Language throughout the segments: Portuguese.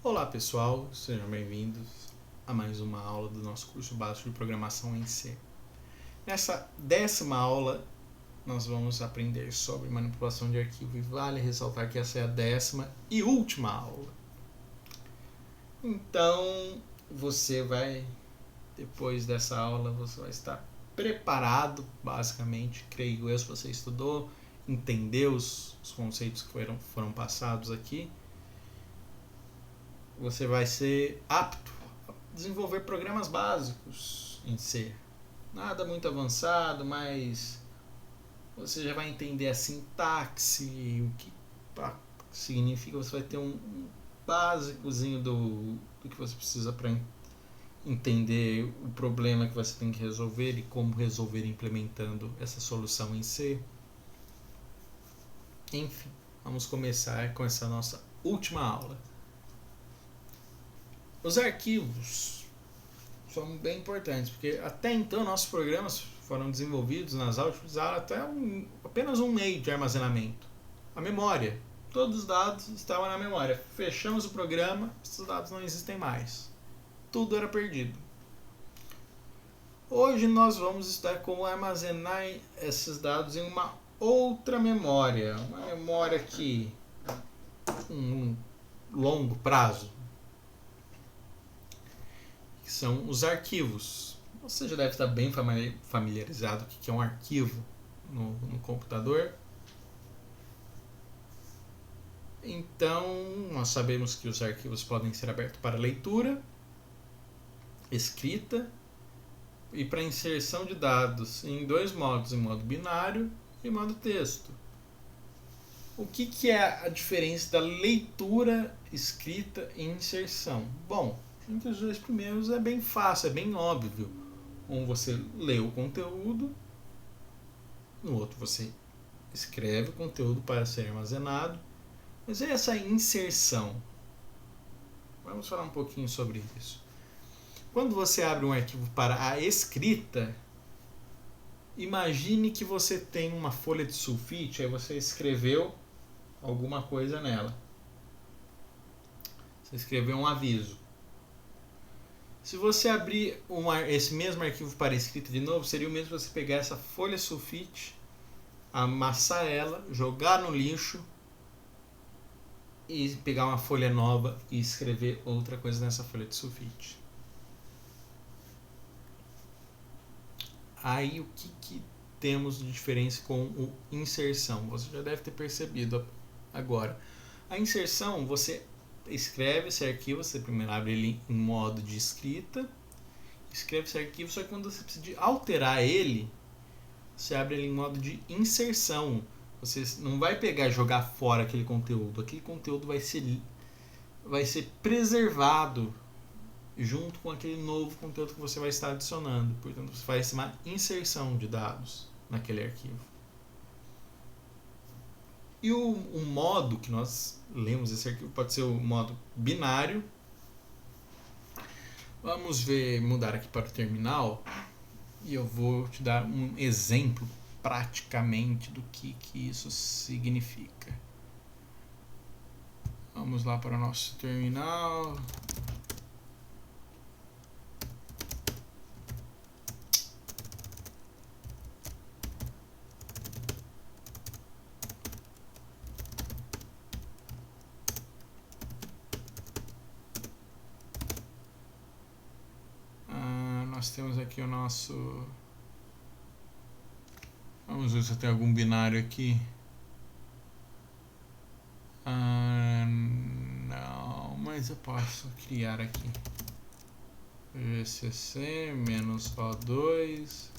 Olá pessoal, sejam bem-vindos a mais uma aula do nosso curso básico de programação em C. Nessa 10ª aula nós vamos aprender sobre manipulação de arquivo e vale ressaltar que essa é a 10ª e última aula. Então depois dessa aula você vai estar preparado, basicamente, creio eu, se você estudou, entendeu os conceitos que foram passados aqui. Você vai ser apto a desenvolver programas básicos em C. Nada muito avançado, mas você já vai entender a sintaxe, o que significa. Você vai ter um básicozinho do que você precisa para entender o problema que você tem que resolver e como resolver implementando essa solução em C. Enfim, vamos começar com essa nossa última aula. Os arquivos são bem importantes, porque até então nossos programas foram desenvolvidos nas aulas utilizaram apenas um meio de armazenamento, a memória. Todos os dados estavam na memória. Fechamos o programa, esses dados não existem mais. Tudo era perdido. Hoje nós vamos estudar como armazenar esses dados em uma outra memória, uma memória que um longo prazo, que são os arquivos. Você já deve estar bem familiarizado com o que é um arquivo no computador. Então, nós sabemos que os arquivos podem ser abertos para leitura, escrita e para inserção de dados em dois modos, em modo binário e modo texto. O que é a diferença da leitura, escrita e inserção? Bom, entre os dois primeiros é bem fácil, é bem óbvio. Um você lê o conteúdo, no outro você escreve o conteúdo para ser armazenado. Mas é essa inserção. Vamos falar um pouquinho sobre isso. Quando você abre um arquivo para a escrita, imagine que você tem uma folha de sulfite, aí você escreveu alguma coisa nela. Você escreveu um aviso. Se você abrir esse mesmo arquivo para escrita de novo, seria o mesmo que você pegar essa folha sulfite, amassar ela, jogar no lixo e pegar uma folha nova e escrever outra coisa nessa folha de sulfite. Aí o que temos de diferença com o inserção? Você já deve ter percebido agora. A inserção, você escreve esse arquivo, você primeiro abre ele em modo de escrita, escreve esse arquivo, só que quando você precisa de alterar ele, você abre ele em modo de inserção. Você não vai pegar e jogar fora aquele conteúdo vai ser preservado junto com aquele novo conteúdo que você vai estar adicionando. Portanto, você faz uma inserção de dados naquele arquivo. E o modo que nós lemos esse arquivo pode ser o modo binário. Vamos mudar aqui para o terminal e eu vou te dar um exemplo praticamente do que isso significa. Vamos lá para o nosso terminal. Nós temos aqui o nosso... Vamos ver se tem algum binário aqui. Não, mas eu posso criar aqui. GCC menos O2.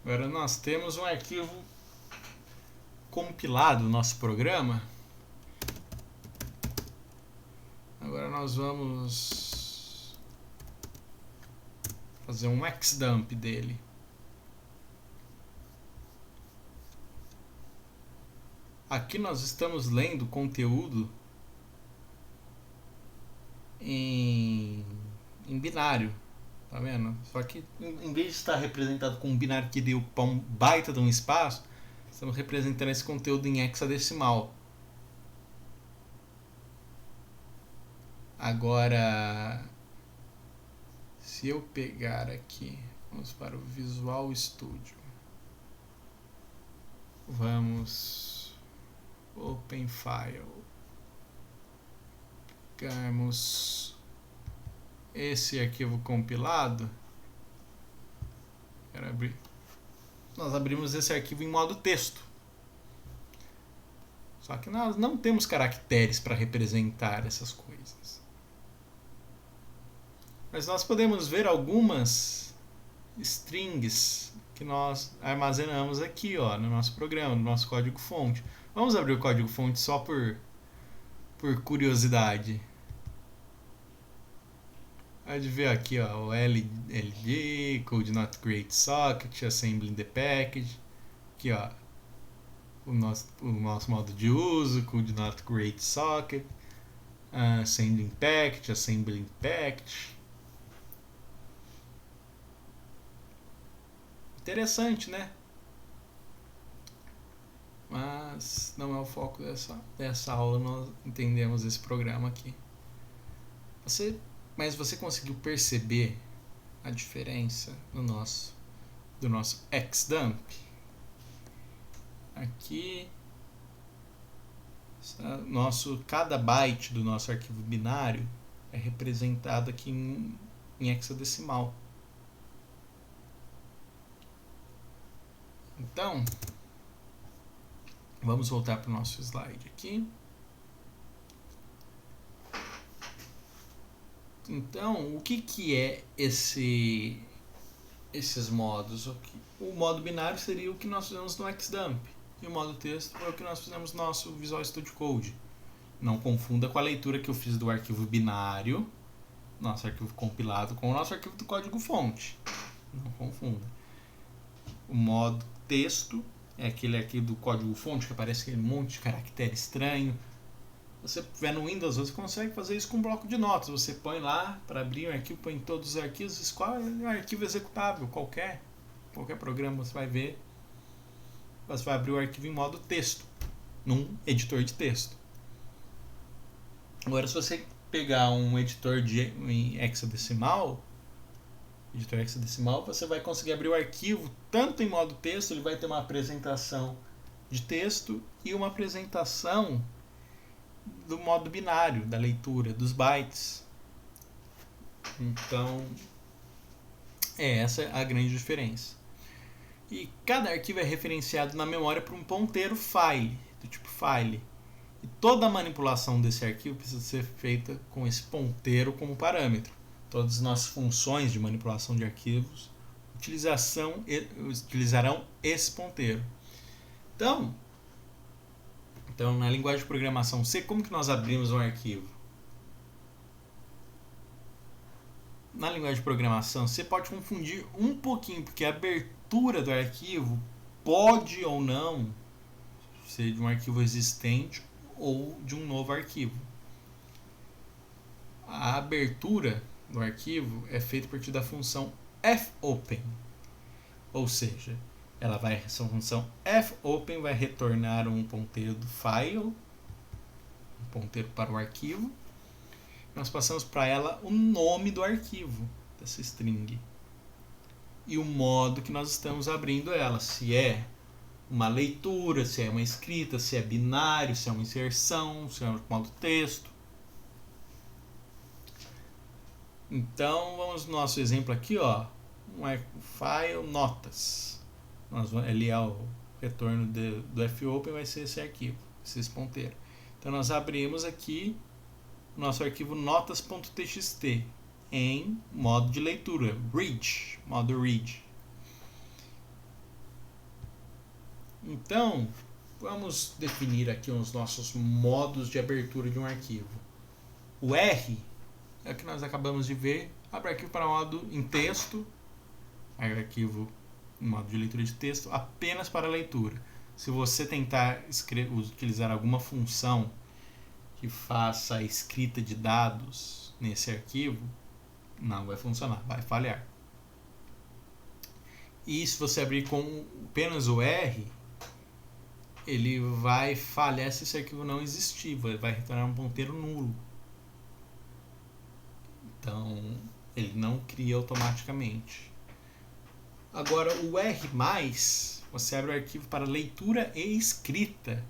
Agora nós temos um arquivo compilado no nosso programa. Agora nós vamos fazer um xdump dele. Aqui nós estamos lendo conteúdo em binário, tá vendo? Só que em vez de estar representado com um binário que deu para um baita de um espaço, estamos representando esse conteúdo em hexadecimal. Agora, se eu pegar aqui, vamos para o Visual Studio, vamos Open File, pegarmos esse arquivo compilado, quero abrir. Nós abrimos esse arquivo em modo texto. Só que nós não temos caracteres para representar essas coisas. Mas nós podemos ver algumas strings que nós armazenamos aqui, ó, no nosso programa, no nosso código-fonte. Vamos abrir o código-fonte só por curiosidade. Pode ver aqui, ó, o LD, Code Not Create Socket, Assembling the Package. Aqui, ó, o nosso modo de uso, Code Not Create Socket, Assembling Package. Interessante, né? Mas não é o foco dessa aula, nós entendemos esse programa aqui. Mas você conseguiu perceber a diferença do nosso xdump? Aqui, cada byte do nosso arquivo binário é representado aqui em hexadecimal. Então, vamos voltar para o nosso slide aqui. Então, o que é esses modos? O modo binário seria o que nós fizemos no xdump. E o modo texto foi o que nós fizemos no nosso Visual Studio Code. Não confunda com a leitura que eu fiz do arquivo binário, nosso arquivo compilado, com o nosso arquivo do código-fonte. Não confunda. O modo texto é aquele arquivo do código-fonte que aparece aquele monte de caractere estranho. Você tiver no Windows, você consegue fazer isso com um bloco de notas. Você põe lá para abrir um arquivo, põe todos os arquivos, escolhe um arquivo executável, qualquer programa você vai ver. Você vai abrir o arquivo em modo texto, num editor de texto. Agora, se você pegar um editor em hexadecimal, você vai conseguir abrir o arquivo tanto em modo texto, ele vai ter uma apresentação de texto e uma apresentação do modo binário, da leitura, dos bytes. Então, essa é a grande diferença. E cada arquivo é referenciado na memória por um ponteiro file, do tipo file. E toda a manipulação desse arquivo precisa ser feita com esse ponteiro como parâmetro. Todas as nossas funções de manipulação de arquivos utilizarão esse ponteiro. Então, na linguagem de programação C, como que nós abrimos um arquivo? Na linguagem de programação C pode confundir um pouquinho, porque a abertura do arquivo pode ou não ser de um arquivo existente ou de um novo arquivo. A abertura do arquivo é feita a partir da função fopen, ou seja, essa função fopen vai retornar um ponteiro do file, um ponteiro para o arquivo. Nós passamos para ela o nome do arquivo, dessa string, e o modo que nós estamos abrindo ela, se é uma leitura, se é uma escrita, se é binário, se é uma inserção, se é um modo texto. Então, vamos no nosso exemplo aqui, ó, um file notas. Ali é o retorno do fopen, vai ser esse arquivo, esse ponteiro. Então, nós abrimos aqui o nosso arquivo notas.txt em modo de leitura, read, modo read. Então, vamos definir aqui os nossos modos de abertura de um arquivo. O R é o que nós acabamos de ver, abre arquivo para modo em texto, arquivo em modo de leitura de texto apenas para leitura. Se você tentar utilizar alguma função que que faça a escrita de dados nesse arquivo, não vai funcionar, vai falhar. E se você abrir com apenas o R, ele vai falhar se esse arquivo não existir, vai retornar um ponteiro nulo. Então, ele não cria automaticamente. Agora, o R+, você abre o arquivo para leitura e escrita.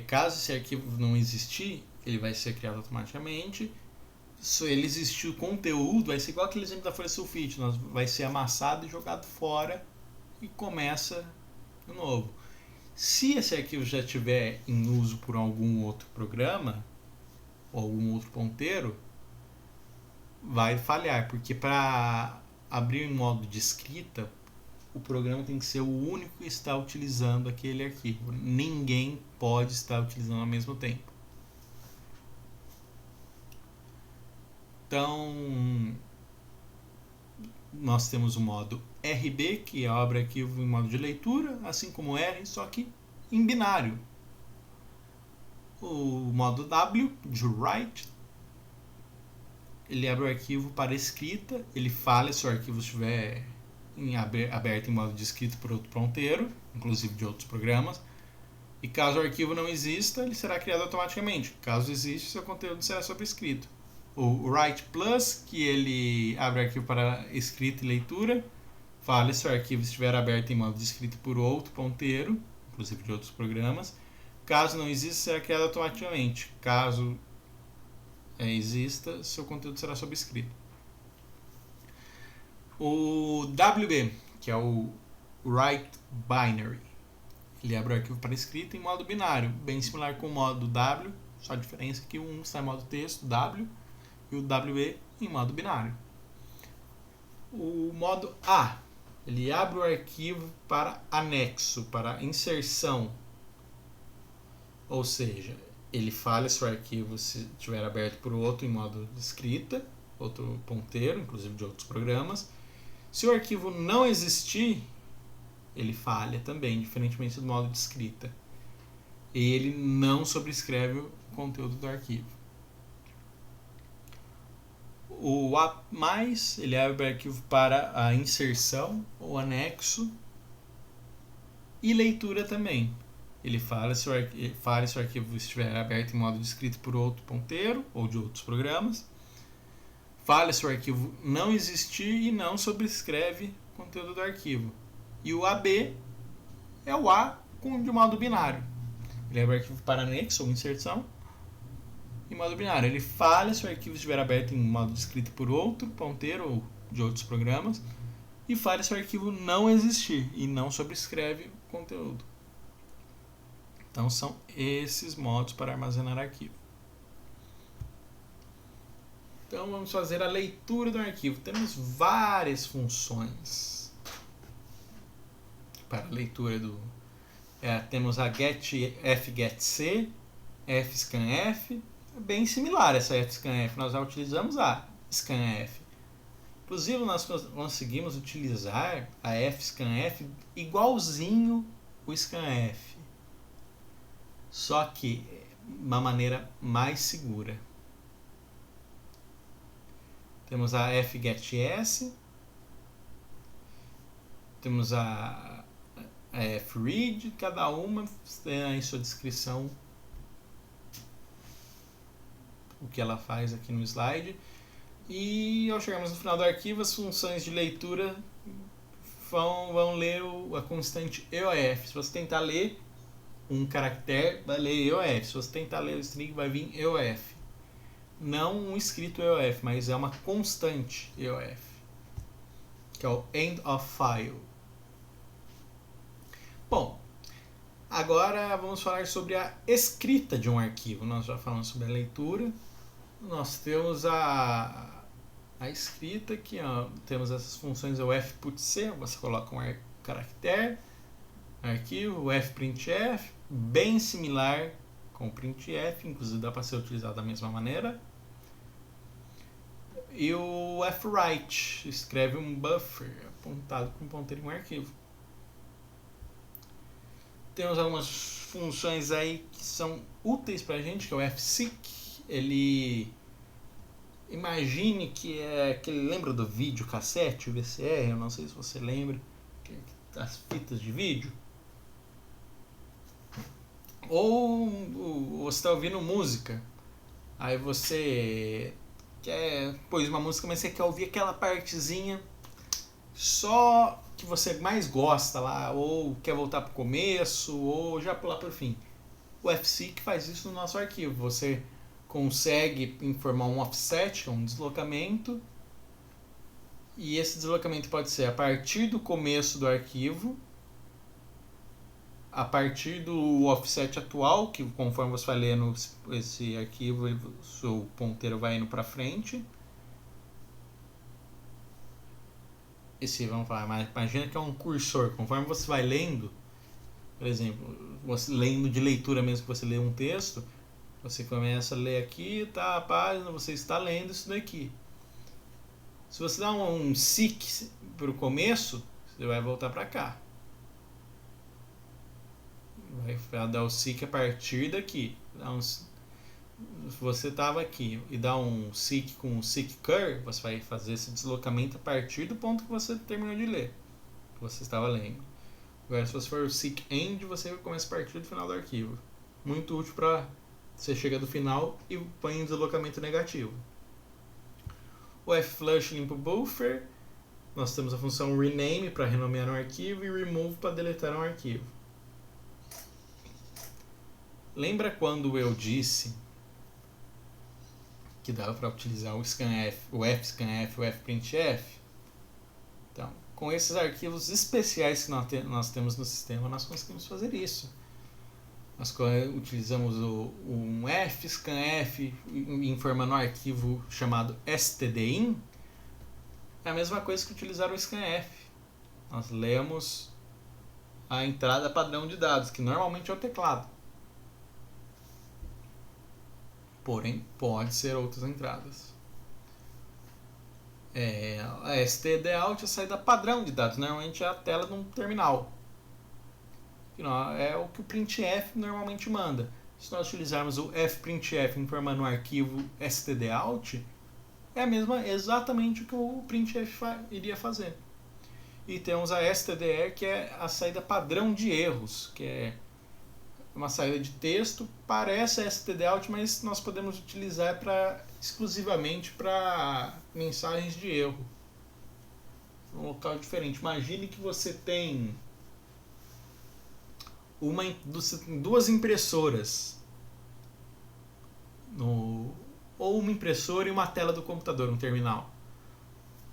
Caso esse arquivo não existir, ele vai ser criado automaticamente. Se ele existir o conteúdo, vai ser igual aquele exemplo da folha sulfite, vai ser amassado e jogado fora e começa de novo. Se esse arquivo já estiver em uso por algum outro programa ou algum outro ponteiro, vai falhar, porque para abrir em modo de escrita, o programa tem que ser o único que está utilizando aquele arquivo. Ninguém pode estar utilizando ao mesmo tempo. Então, nós temos o modo RB, que abre arquivo em modo de leitura, assim como R, só que em binário. O modo W, de write, ele abre o arquivo para escrita, ele falha se o arquivo estiver aberto em modo de escrita por outro ponteiro, inclusive de outros programas. E caso o arquivo não exista, ele será criado automaticamente. Caso exista, seu conteúdo será sobrescrito. O write plus, que ele abre arquivo para escrita e leitura, falha se o arquivo estiver aberto em modo de escrita por outro ponteiro, inclusive de outros programas. Caso não exista, será criado automaticamente. Caso exista, seu conteúdo será sobrescrito. O WB, que é o Write Binary, ele abre o arquivo para escrita em modo binário, bem similar com o modo W, só a diferença é que um está em modo texto, W, e o WB em modo binário. O modo A, ele abre o arquivo para anexo, para inserção, ou seja, ele falha se o arquivo estiver aberto por outro em modo de escrita, outro ponteiro, inclusive de outros programas. Se o arquivo não existir, ele falha também, diferentemente do modo de escrita. E ele não sobrescreve o conteúdo do arquivo. O A+, ele abre o arquivo para a inserção ou anexo e leitura também. Ele falha se o arquivo estiver aberto em modo de escrita por outro ponteiro ou de outros programas. Falha se o arquivo não existir e não sobrescreve o conteúdo do arquivo. E o AB é o A de modo binário. Ele abre o arquivo para anexo ou inserção em modo binário. Ele falha se o arquivo estiver aberto em modo de escrita por outro ponteiro ou de outros programas. E falha se o arquivo não existir e não sobrescreve o conteúdo. Então são esses modos para armazenar arquivo. Então vamos fazer a leitura do arquivo. Temos várias funções para a leitura do... temos a fgetc, fscanf, é bem similar essa fscanf. Nós já utilizamos a scanf. Inclusive nós conseguimos utilizar a fscanf igualzinho o scanf, só que de uma maneira mais segura. Temos a fgets, temos a fread, cada uma tem em sua descrição o que ela faz aqui no slide. E ao chegarmos no final do arquivo, as funções de leitura vão ler a constante EOF. Se você tentar ler um caractere, vai ler EOF. Se você tentar ler o string, vai vir EOF. Não um escrito EOF, mas é uma constante EOF, que é o end of file. Bom, agora vamos falar sobre a escrita de um arquivo. Nós já falamos sobre a leitura. Nós temos a escrita aqui, ó, temos essas funções, o fputc, você coloca um caractere, arquivo, o fprintf, bem similar com o printf, inclusive dá para ser utilizado da mesma maneira. E o fwrite, escreve um buffer apontado com um ponteiro em um arquivo. temos algumas funções aí que são úteis pra gente, que é o fseek. Ele... Imagine que é aquele... Lembra do vídeo cassete, o VCR? Eu não sei se você lembra. As fitas de vídeo. Ou você está ouvindo música. Aí você pôs uma música, mas você quer ouvir aquela partezinha só que você mais gosta lá, ou quer voltar pro começo, ou já pular pro fim. O fseek faz isso no nosso arquivo. Você consegue informar um offset, um deslocamento, e esse deslocamento pode ser a partir do começo do arquivo, a partir do offset atual, que conforme você vai lendo esse arquivo, o seu ponteiro vai indo para frente. Vamos falar, mas imagina que é um cursor. Conforme você vai lendo, por exemplo, você lendo de leitura mesmo, que você lê um texto, você começa a ler aqui, tá a página, você está lendo isso daqui. Se você dá um seek para o começo, você vai voltar para cá. Vai dar o seek a partir daqui. Se você estava aqui e dá um seek com um seek cur, você vai fazer esse deslocamento a partir do ponto que você terminou de ler, que você estava lendo. Agora, se você for o seek end, você começa a partir do final do arquivo. Muito útil para você chegar do final e põe um deslocamento negativo. O flush limpa o buffer. Nós temos a função rename para renomear um arquivo e remove para deletar um arquivo. Lembra quando eu disse que dava para utilizar o scanf, o fscanf, o fprintf? Então, com esses arquivos especiais que nós temos no sistema, nós conseguimos fazer isso. Nós utilizamos um fscanf informando um arquivo chamado stdin. É a mesma coisa que utilizar o scanf. Nós lemos a entrada padrão de dados, que normalmente é o teclado. Porém, pode ser outras entradas. A stdout é a saída padrão de dados, normalmente é a tela de um terminal. É o que o printf normalmente manda. Se nós utilizarmos o fprintf informando um arquivo stdout, é exatamente o que o printf iria fazer. E temos a stdr, que é a saída padrão de erros, que é uma saída de texto, parece stdout, mas nós podemos utilizar exclusivamente para mensagens de erro. Um local diferente. Imagine que você tem duas impressoras, ou uma impressora e uma tela do computador, um terminal.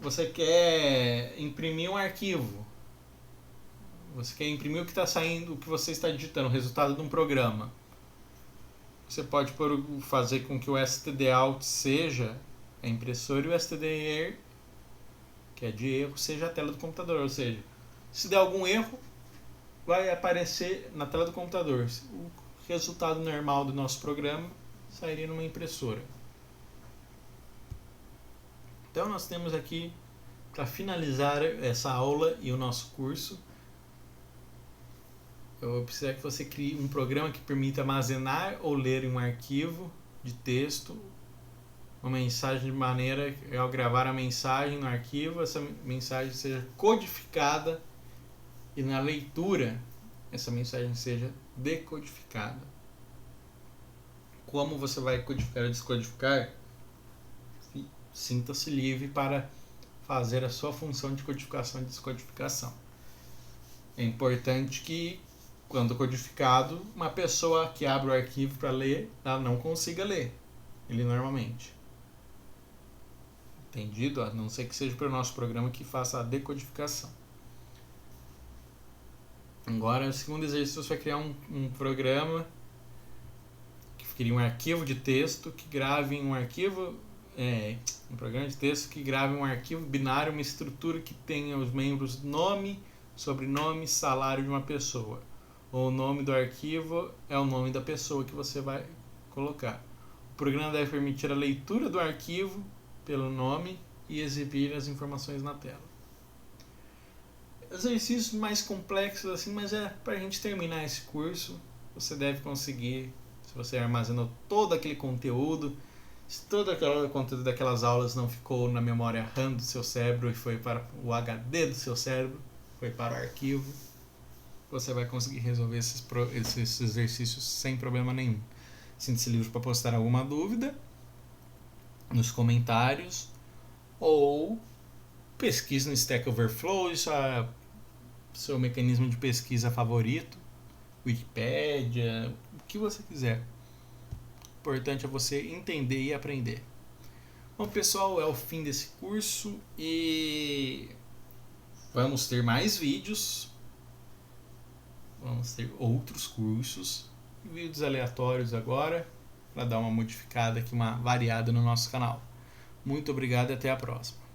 Você quer imprimir um arquivo. Você quer imprimir o que está saindo, o que você está digitando, o resultado de um programa. Você pode fazer com que o stdout seja a impressora e o stdir, que é de erro, seja a tela do computador. Ou seja, se der algum erro, vai aparecer na tela do computador. O resultado normal do nosso programa sairia numa impressora. Então nós temos aqui, para finalizar essa aula e o nosso curso, eu vou precisar que você crie um programa que permita armazenar ou ler em um arquivo de texto uma mensagem de maneira que, ao gravar a mensagem no arquivo, essa mensagem seja codificada e na leitura essa mensagem seja decodificada. Como você vai codificar ou descodificar? Sinta-se livre para fazer a sua função de codificação e descodificação. É importante que, quando codificado, uma pessoa que abre o arquivo para ler, ela não consiga ler ele normalmente. Entendido? A não ser que seja para o nosso programa que faça a decodificação. Agora, o segundo exercício, você vai criar um programa que cria um arquivo de texto que grave um arquivo, um programa de texto que grave um arquivo binário, uma estrutura que tenha os membros nome, sobrenome, salário de uma pessoa. O nome do arquivo é o nome da pessoa que você vai colocar. O programa deve permitir a leitura do arquivo pelo nome e exibir as informações na tela. exercícios mais complexos assim, mas para a gente terminar esse curso, você deve conseguir, se você armazenou todo aquele conteúdo, se todo aquele conteúdo daquelas aulas não ficou na memória RAM do seu cérebro e foi para o HD do seu cérebro, foi para o arquivo, você vai conseguir resolver esses exercícios sem problema nenhum. Sinta-se livre para postar alguma dúvida nos comentários ou pesquise no Stack Overflow, isso é seu mecanismo de pesquisa favorito, Wikipédia, o que você quiser. O importante é você entender e aprender. Bom, pessoal, é o fim desse curso e vamos ter mais vídeos, vamos ter outros cursos, vídeos aleatórios agora, para dar uma modificada aqui, uma variada no nosso canal. Muito obrigado e até a próxima.